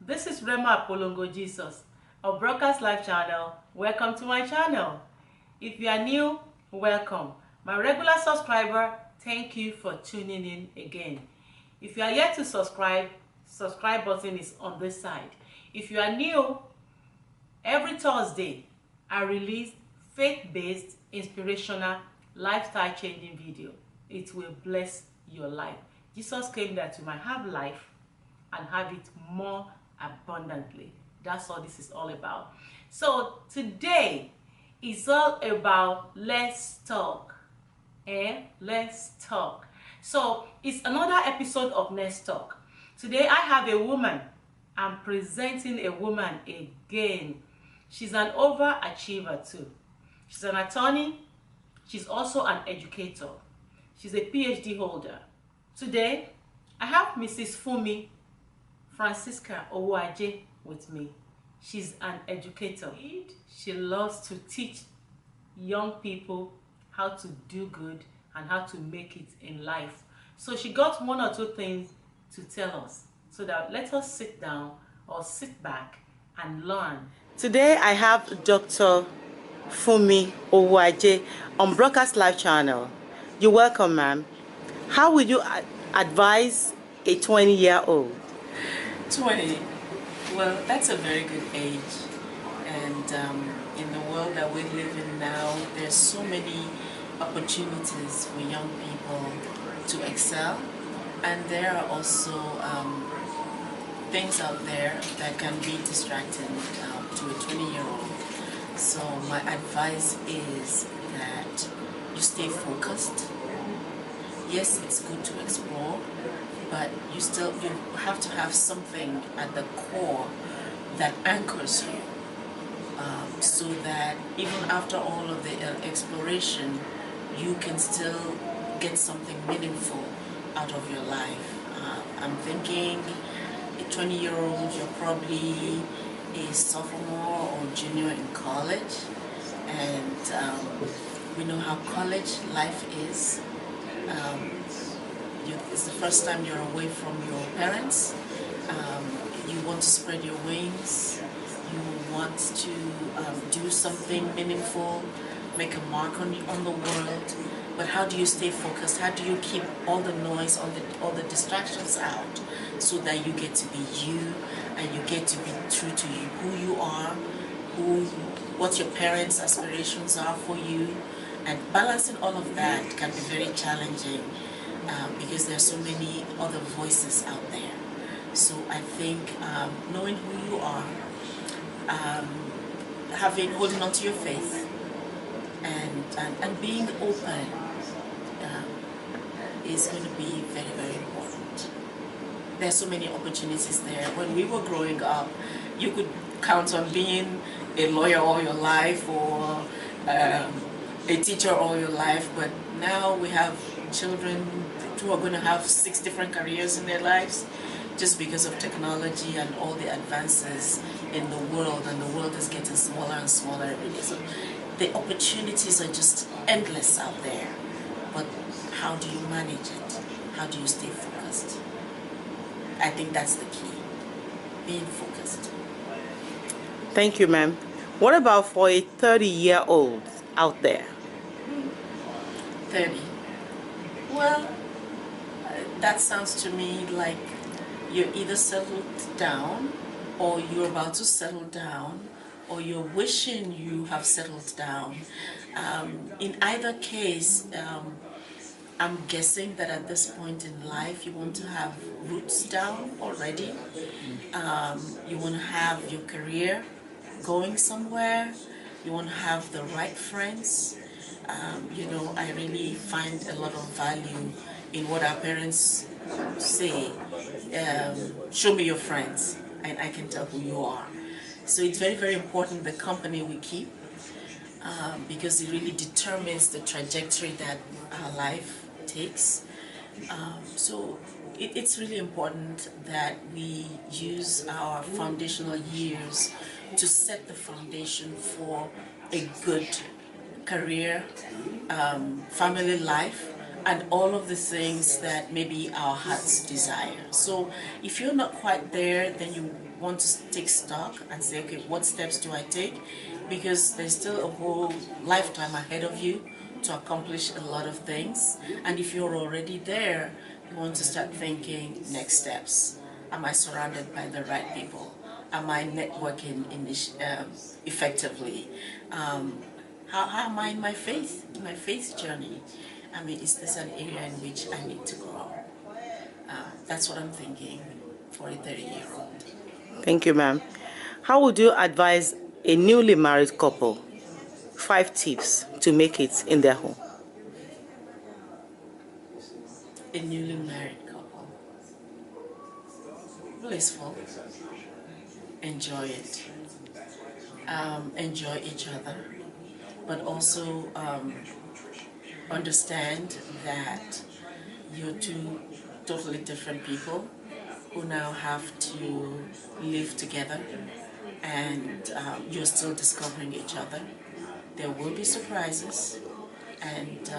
This is Rema Apolongo Jesus of Broadcast Live channel. Welcome to my channel. If you are new, welcome. My regular subscriber, thank you for tuning in again. If you are yet to subscribe button is on this side. If you are new, every Thursday I release faith-based, inspirational, lifestyle-changing video. It will bless your life. Jesus came that you might have life and have it more abundantly. That's what this is all about. So today is all about let's talk. Let's talk. So it's another episode of Let's Talk. Today I have a woman. I'm presenting a woman again. She's an overachiever too. She's an attorney. She's also an educator. She's a PhD holder. Today I have Mrs. Fumi Francisca Owaje with me. She's an educator. She loves to teach young people how to do good and how to make it in life. So she got one or two things to tell us. So that let us sit down or sit back and learn. Today I have Dr. Fumi Owaje on Broadcast Live channel. You're welcome, ma'am. How would you advise a 20-year-old? 20. Well, that's a very good age. And in the world that we live in now, there's so many opportunities for young people to excel. And there are also things out there that can be distracting to a 20-year-old. So my advice is that you stay focused. Yes, it's good to explore, but you have to have something at the core that anchors you, so that even after all of the exploration, you can still get something meaningful out of your life. I'm thinking a 20-year-old, you're probably a sophomore or junior in college, and we know how college life is. It's the first time you're away from your parents. You want to spread your wings. You want to do something meaningful, make a mark on the world. But how do you stay focused? How do you keep all the noise, all the distractions out, so that you get to be you and you get to be true to you, who you are, what your parents' aspirations are for you, and balancing all of that can be very challenging because there are so many other voices out there. So I think knowing who you are, holding on to your faith, and being open is going to be very, very important. There are so many opportunities there. When we were growing up, you could count on being a lawyer all your life or a teacher all your life, but now we have children who are going to have 6 different careers in their lives just because of technology and all the advances in the world, and the world is getting smaller and smaller every day. So the opportunities are just endless out there, but how do you manage it? How do you stay focused? I think that's the key, being focused. Thank you, ma'am. What about for a 30-year-old out there? 30. Well, that sounds to me like you're either settled down, or you're about to settle down, or you're wishing you have settled down. In either case, I'm guessing that at this point in life you want to have roots down already. You want to have your career going somewhere. You want to have the right friends. I really find a lot of value in what our parents say, show me your friends and I can tell who you are. So it's very, very important the company we keep, because it really determines the trajectory that our life takes. So it's really important that we use our foundational years to set the foundation for a good career, family life, and all of the things that maybe our hearts desire. So if you're not quite there, then you want to take stock and say, okay, what steps do I take? Because there's still a whole lifetime ahead of you to accomplish a lot of things. And if you're already there, you want to start thinking next steps. Am I surrounded by the right people? Am I networking effectively? How am I in my faith journey? I mean, is this an area in which I need to grow? That's what I'm thinking for a 30-year-old. Thank you, ma'am. How would you advise a newly married couple? 5 tips to make it in their home. A newly married couple. Blissful. Enjoy it. Enjoy each other. But also understand that you're two totally different people who now have to live together, and you're still discovering each other. There will be surprises, and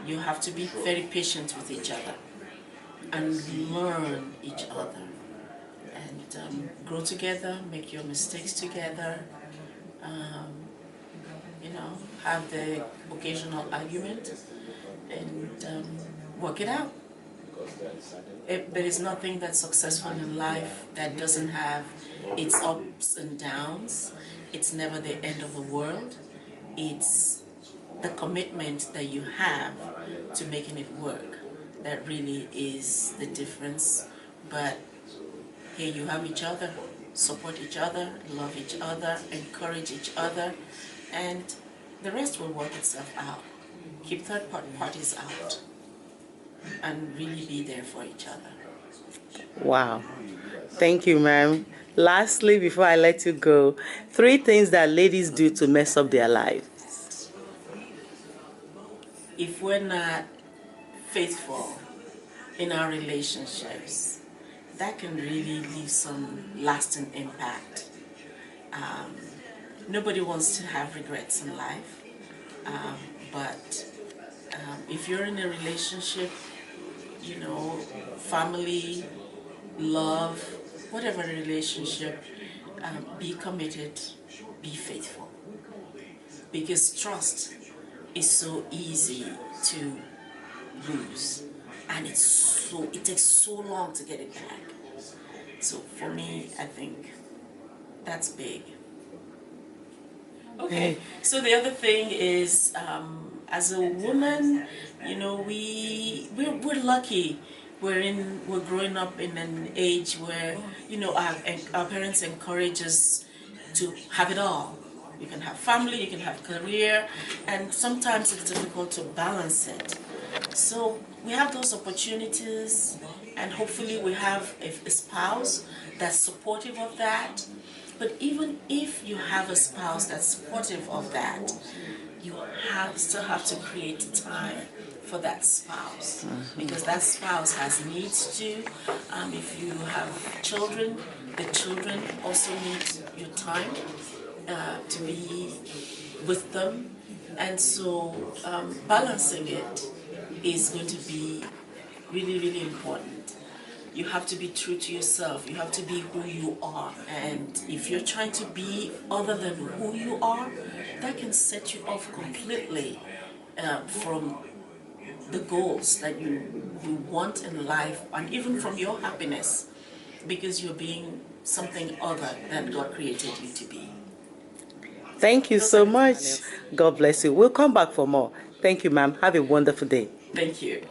you have to be very patient with each other and learn each other, and grow together, make your mistakes together, have the occasional argument, and work it out. There is nothing that's successful in life that doesn't have its ups and downs. It's never the end of the world. It's the commitment that you have to making it work that really is the difference. But here you have each other, support each other, love each other, encourage each other, and the rest will work itself out. Keep third parties out and really be there for each other. Wow. Thank you, ma'am. Lastly, before I let you go, 3 things that ladies do to mess up their lives. If we're not faithful in our relationships, that can really leave some lasting impact. Nobody wants to have regrets in life, but if you're in a relationship, family, love, whatever relationship, be committed, be faithful. Because trust is so easy to lose, and it takes so long to get it back. So for me, I think that's big. Okay, so the other thing is, as a woman, we're lucky. We're growing up in an age where our parents encourage us to have it all. You can have family, you can have career, and sometimes it's difficult to balance it. So we have those opportunities, and hopefully we have a spouse that's supportive of that. But even if you have a spouse that's supportive of that, you still have to create time for that spouse, because that spouse has needs too. If you have children, the children also need your time to be with them, and so balancing it is going to be really, really important. You have to be true to yourself. You have to be who you are. And if you're trying to be other than who you are, that can set you off completely from the goals that you want in life, and even from your happiness, because you're being something other than God created you to be. Thank you so much. God bless you. We'll come back for more. Thank you, ma'am. Have a wonderful day. Thank you.